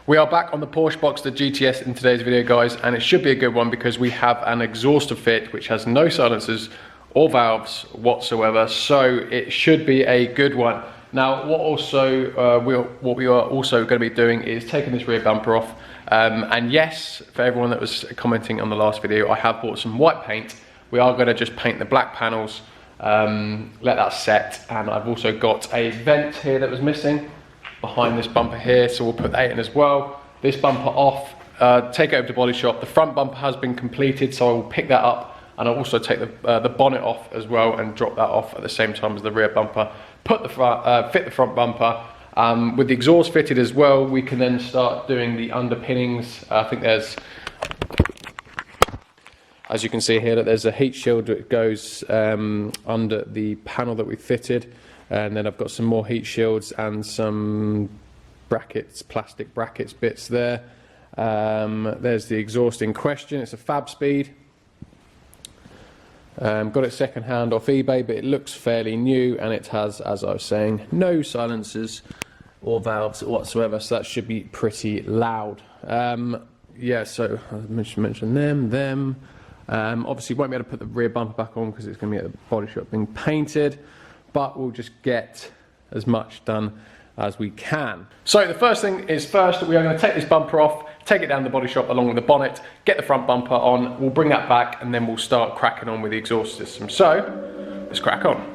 We are back on the Porsche Boxster GTS in today's video, guys, and it should be a good one because we have an exhaustor fit which has no silencers or valves whatsoever, so it should be a good one. Now, what we are also going to be doing is taking this rear bumper off, and yes, for everyone that was commenting on the last video, I have bought some white paint. We are going to just paint the black panels, let that set, and I've also got a vent here that was missing behind this bumper here, so we'll put that in as well. This bumper off, take it over to body shop. The front bumper has been completed, so I will pick that up, and I'll also take the bonnet off as well and drop that off at the same time as the rear bumper. Put the front, fit the front bumper. With the exhaust fitted as well, we can then start doing the underpinnings. I think there's, as you can see here, that there's a heat shield that goes under the panel that we fitted. And then I've got some more heat shields and some brackets, plastic brackets bits there. There's the exhaust in question. It's a Fab Speed. Got it second hand off eBay, but it looks fairly new, and it has, as I was saying, no silencers or valves whatsoever, so that should be pretty loud. Yeah, so I mentioned them. Obviously won't be able to put the rear bumper back on because it's going to be at the body shop being painted, but we'll just get as much done as we can. So the first thing is first, we are going to take this bumper off, take it down the body shop along with the bonnet, get the front bumper on, we'll bring that back, and then we'll start cracking on with the exhaust system. So let's crack on.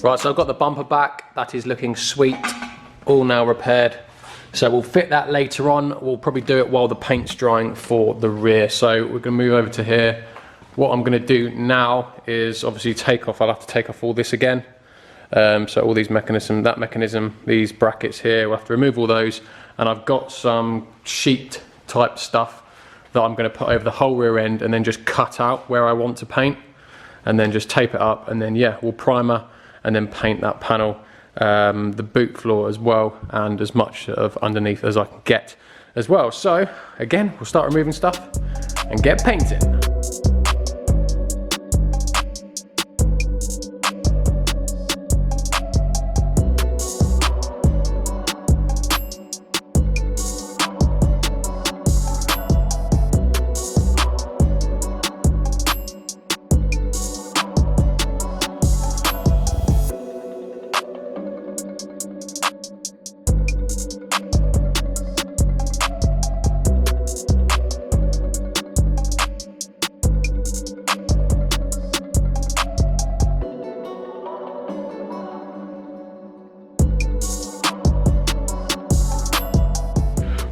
Right, so I've got the bumper back. That is looking sweet, all now repaired. So we'll fit that later on. We'll probably do it while the paint's drying for the rear. So we're gonna move over to here. What I'm gonna do now is obviously I'll have to take off all this again. So all these that mechanism, these brackets here, we'll have to remove all those. And I've got some sheet type stuff that I'm gonna put over the whole rear end and then just cut out where I want to paint. And then just tape it up, and then yeah, we'll primer and then paint that panel, the boot floor as well, and as much of underneath as I can get as well. So again, we'll start removing stuff and get painting.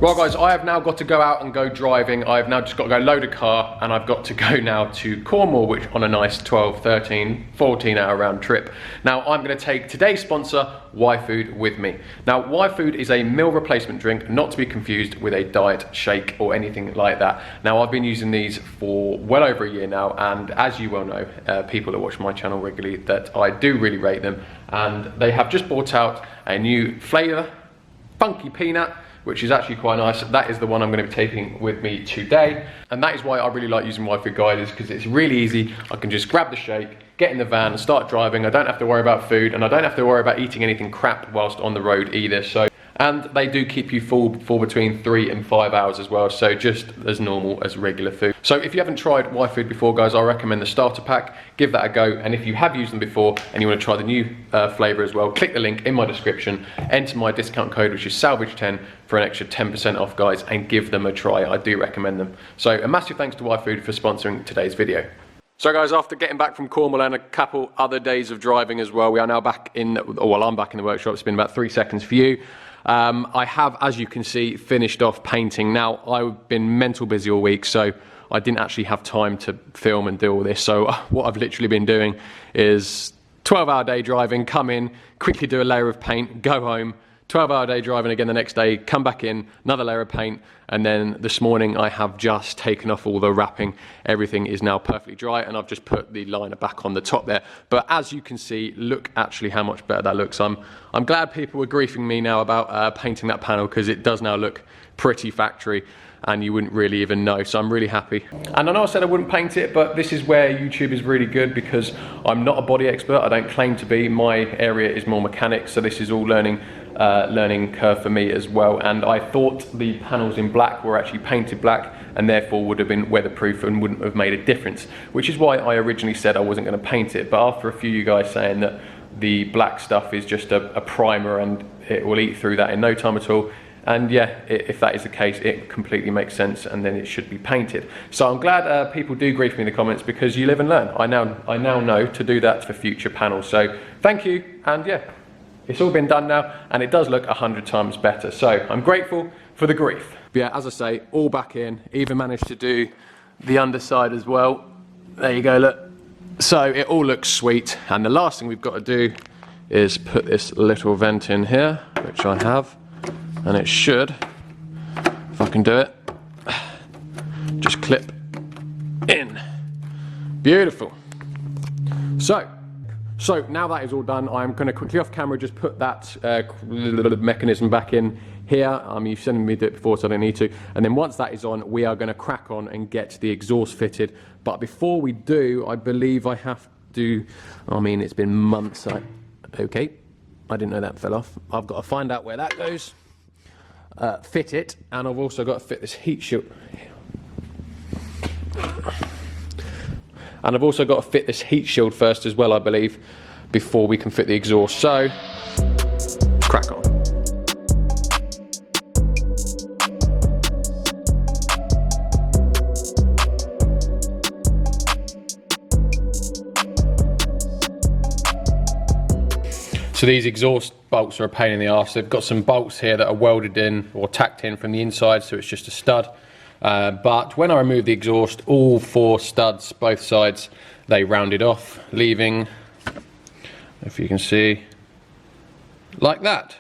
Right guys, I have now got to go out and go driving. I've now just got to go load a car, and I've got to go now to Cornwall, which on a nice 12, 13, 14 hour round trip. Now I'm going to take today's sponsor, Y-Food, with me. Now Y-Food is a meal replacement drink, not to be confused with a diet shake or anything like that. Now I've been using these for well over a year now, and as you well know, people that watch my channel regularly, that I do really rate them, and they have just brought out a new flavour, funky peanut, which is actually quite nice. That is the one I'm going to be taking with me today. And that is why I really like using Y-Food, guys, because it's really easy. I can just grab the shake, get in the van and start driving. I don't have to worry about food, and I don't have to worry about eating anything crap whilst on the road either. So, and they do keep you full for between 3 and 5 hours as well, so just as normal as regular food. So if you haven't tried Y-Food before, guys, I recommend the starter pack. Give that a go, and if you have used them before and you want to try the new flavour as well, click the link in my description, enter my discount code, which is Salvage10, for an extra 10% off, guys, and give them a try. I do recommend them. So a massive thanks to Y-Food for sponsoring today's video. So guys, after getting back from Cornwall and a couple other days of driving as well, we are now back in, well, I'm back in the workshop. It's been about 3 seconds for you. I have, as you can see, finished off painting. Now, I've been mental busy all week, so I didn't actually have time to film and do all this. So what I've literally been doing is 12-hour day driving, come in, quickly do a layer of paint, go home, 12-hour day driving again the next day, come back in, another layer of paint, and then this morning I have just taken off all the wrapping. Everything is now perfectly dry, and I've just put the liner back on the top there. But as you can see, look actually how much better that looks. I'm glad people were griefing me now about painting that panel, because it does now look pretty factory, and you wouldn't really even know, so I'm really happy. And I know I said I wouldn't paint it, but this is where YouTube is really good, because I'm not a body expert. I don't claim to be. My area is more mechanics, so this is all learning curve for me as well. And I thought the panels in black were actually painted black, and therefore would have been weatherproof and wouldn't have made a difference, which is why I originally said I wasn't going to paint it. But after a few of you guys saying that the black stuff is just a primer and it will eat through that in no time at all, and yeah, if that is the case, it completely makes sense, and then it should be painted. So I'm glad people do grief me in the comments, because you live and learn. I now know to do that for future panels. So thank you, and yeah, it's all been done now, and it does look 100 times better. So I'm grateful for the grief. But yeah, as I say, all back in. Even managed to do the underside as well. There you go, look. So it all looks sweet, and the last thing we've got to do is put this little vent in here, which I have. And it should, if I can do it, just clip in. Beautiful. So now that is all done, I'm going to quickly off camera just put that mechanism back in here. You've seen me do it before, so I don't need to. And then once that is on, we are going to crack on and get the exhaust fitted. But before we do, I believe I have to, it's been months. Okay, I didn't know that fell off. I've got to find out where that goes. Fit it, and I've also got to fit this heat shield. And I've also got to fit this heat shield first as well, I believe, before we can fit the exhaust. So, crack on. So these exhaust bolts are a pain in the arse. They've got some bolts here that are welded in or tacked in from the inside, so it's just a stud. But when I remove the exhaust, all 4 studs, both sides, they rounded off, leaving, if you can see, like that.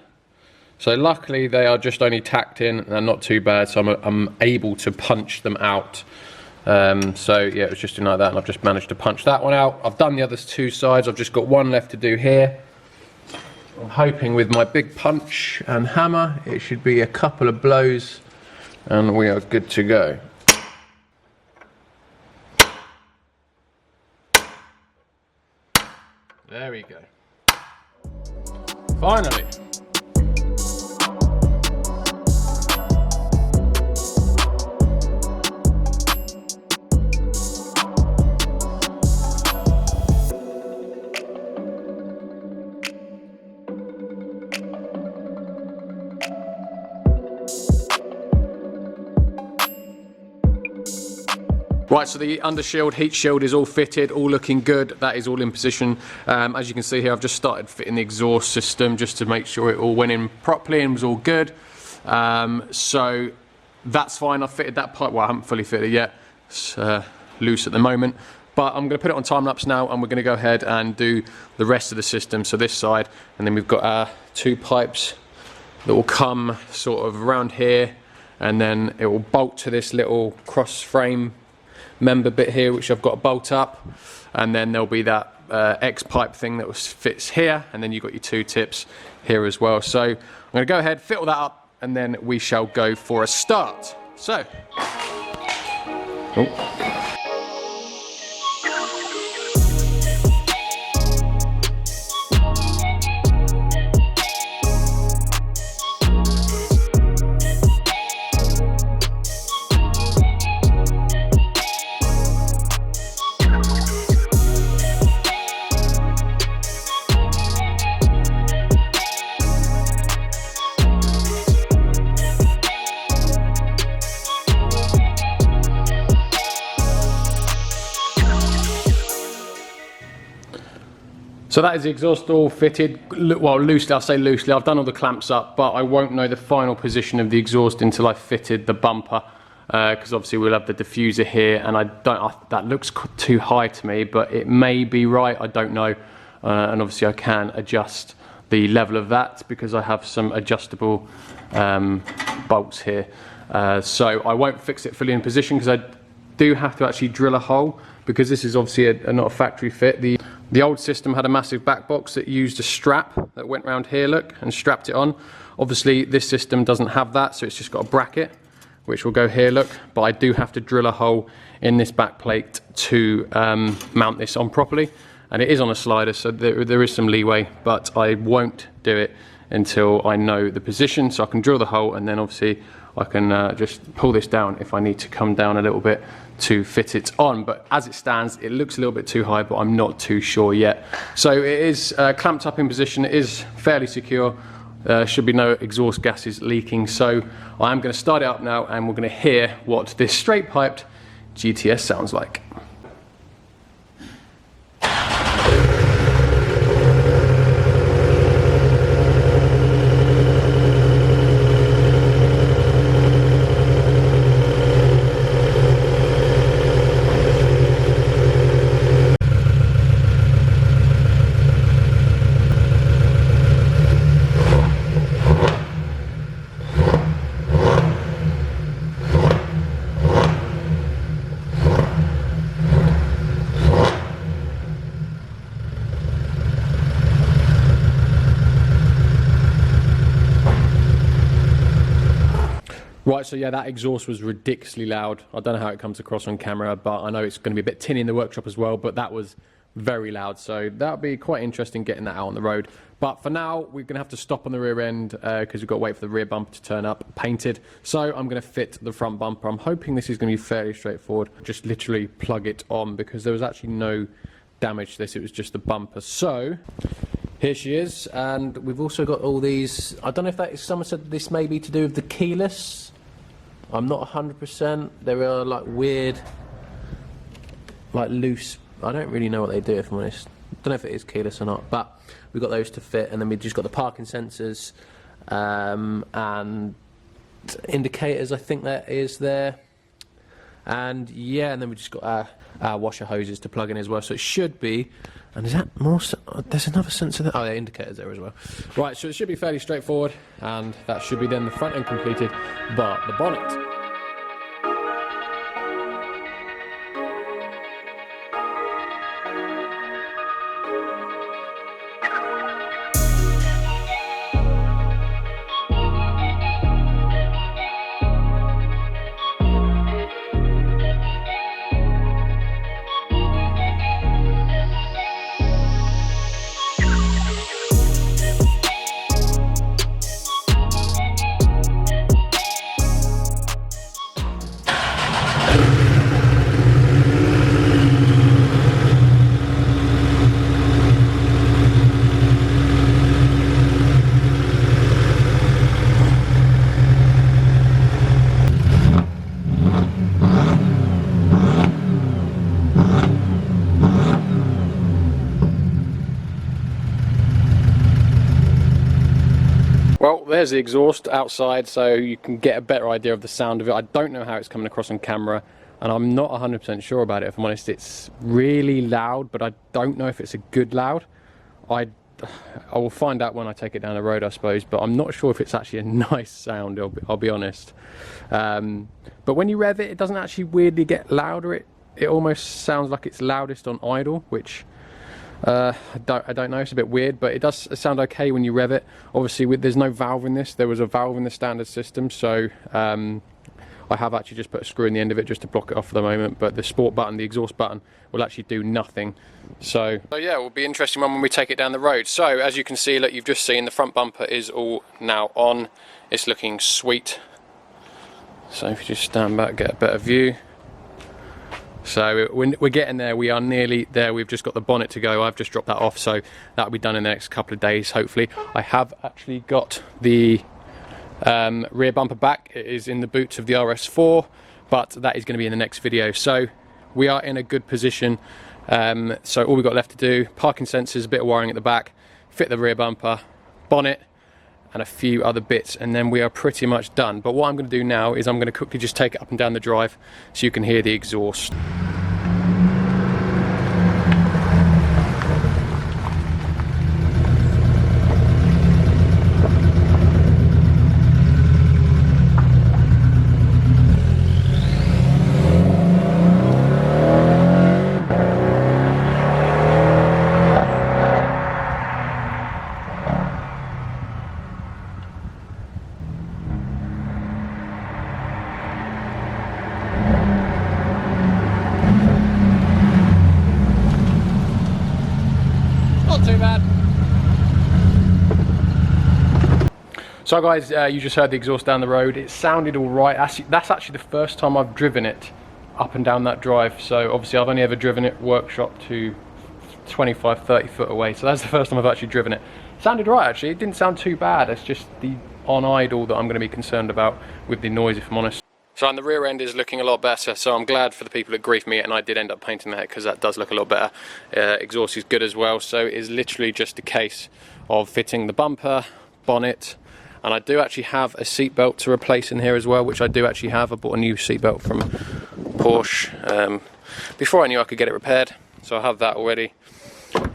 So luckily they are just only tacked in, and they're not too bad, so I'm able to punch them out. So yeah, it was just like that, and I've just managed to punch that one out. I've done the other 2 sides. I've just got one left to do here. I'm hoping with my big punch and hammer, it should be a couple of blows and we are good to go. There we go. Finally. Right, so the undershield, heat shield is all fitted, all looking good. That is all in position. As you can see here, I've just started fitting the exhaust system just to make sure it all went in properly and was all good. So that's fine. I've fitted that pipe. Well, I haven't fully fitted it yet. It's loose at the moment. But I'm going to put it on time lapse now, and we're going to go ahead and do the rest of the system. So this side, and then we've got our 2 pipes that will come sort of around here, and then it will bolt to this little cross frame member bit here, which I've got to bolt up, and then there'll be that X pipe thing that fits here, and then you've got your 2 tips here as well. So I'm going to go ahead, fit all that up, and then we shall go for a start. So, So that is the exhaust all fitted, well loosely, I'll say loosely. I've done all the clamps up, but I won't know the final position of the exhaust until I've fitted the bumper, because obviously we'll have the diffuser here, and that looks too high to me, but it may be right, I don't know. And obviously I can adjust the level of that because I have some adjustable bolts here. So I won't fix it fully in position because I do have to actually drill a hole, because this is obviously not a factory fit. The old system had a massive back box that used a strap that went around here, look, and strapped it on. Obviously this system doesn't have that, so it's just got a bracket which will go here, look, but I do have to drill a hole in this back plate to mount this on properly, and it is on a slider, so there is some leeway, but I won't do it until I know the position, so I can drill the hole, and then obviously I can just pull this down if I need to come down a little bit to fit it on. But as it stands, it looks a little bit too high, but I'm not too sure yet. So it is clamped up in position. It is fairly secure. Should be no exhaust gases leaking. So I am going to start it up now, and we're going to hear what this straight piped GTS sounds like. Right, so yeah, that exhaust was ridiculously loud. I don't know how it comes across on camera, but I know it's going to be a bit tinny in the workshop as well, but that was very loud. So that'll be quite interesting getting that out on the road. But for now, we're going to have to stop on the rear end because we've got to wait for the rear bumper to turn up painted. So I'm going to fit the front bumper. I'm hoping this is going to be fairly straightforward. Just literally plug it on, because there was actually no damage to this. It was just the bumper. So here she is, and we've also got all these. I don't know if that is, someone said this may be to do with the keyless. I'm not 100%. There are like weird, like loose, I don't really know what they do, if I'm honest. I don't know if it is keyless or not, but we've got those to fit, and then we've just got the parking sensors and indicators, I think that is there. And yeah, and then we've just got our washer hoses to plug in as well, so it should be. And is that more? There's another sensor there. Oh, the indicators there as well. Right, so it should be fairly straightforward, and that should be then the front end completed, but the bonnet. Well, there's the exhaust outside, so you can get a better idea of the sound of it. I don't know how it's coming across on camera, and I'm not 100% sure about it, if I'm honest. It's really loud, but I don't know if it's a good loud. I will find out when I take it down the road, I suppose, but I'm not sure if it's actually a nice sound, I'll be honest. But when you rev it, it doesn't actually weirdly get louder. It almost sounds like it's loudest on idle, which I don't know, it's a bit weird, but it does sound okay when you rev it. Obviously, there's no valve in this. There was a valve in the standard system, so I have actually just put a screw in the end of it just to block it off for the moment, but the sport button, the exhaust button, will actually do nothing. So yeah, it will be an interesting one when we take it down the road. So as you can see, look, you've just seen the front bumper is all now on. It's looking sweet. So if you just stand back, get a better view. So we're getting there, we are nearly there. We've just got the bonnet to go. I've just dropped that off, so that'll be done in the next couple of days, hopefully. I have actually got the rear bumper back. It is in the boots of the RS4, but that is going to be in the next video. So we are in a good position So all we've got left to do, parking sensors, a bit of wiring at the back, fit the rear bumper, bonnet, and a few other bits, and then we are pretty much done. But what I'm going to do now is I'm going to quickly just take it up and down the drive so you can hear the exhaust. Not too bad. So guys, you just heard the exhaust down the road. It sounded all right. That's actually the first time I've driven it up and down that drive. So obviously I've only ever driven it workshop to 25, 30 foot away. So that's the first time I've actually driven it. It sounded right actually. It didn't sound too bad. It's just the on idle that I'm going to be concerned about with the noise, if I'm honest. So and the rear end is looking a lot better, so I'm glad for the people that griefed me, and I did end up painting that because that does look a lot better. Exhaust is good as well, so it is literally just a case of fitting the bumper, bonnet, and I do actually have a seat belt to replace in here as well, which I do actually have. I bought a new seat belt from Porsche before I knew I could get it repaired, so I have that already.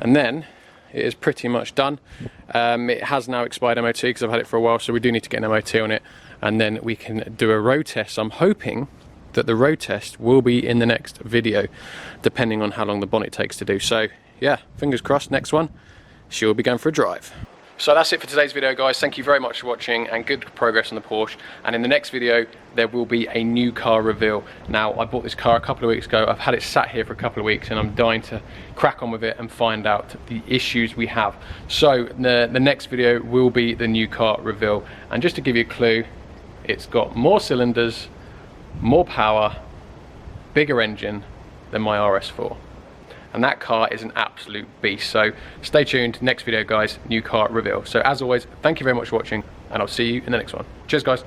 And then it is pretty much done. It has now expired MOT because I've had it for a while, so we do need to get an MOT on it, and then we can do a road test. I'm hoping that the road test will be in the next video, depending on how long the bonnet takes to do. So yeah, fingers crossed, next one, she'll be going for a drive. So that's it for today's video, guys. Thank you very much for watching, and good progress on the Porsche. And in the next video, there will be a new car reveal. Now, I bought this car a couple of weeks ago. I've had it sat here for a couple of weeks, and I'm dying to crack on with it and find out the issues we have. So the next video will be the new car reveal. And just to give you a clue, it's got more cylinders, more power, bigger engine than my RS4. And that car is an absolute beast. So stay tuned, next video guys, new car reveal. So as always, thank you very much for watching, and I'll see you in the next one. Cheers guys.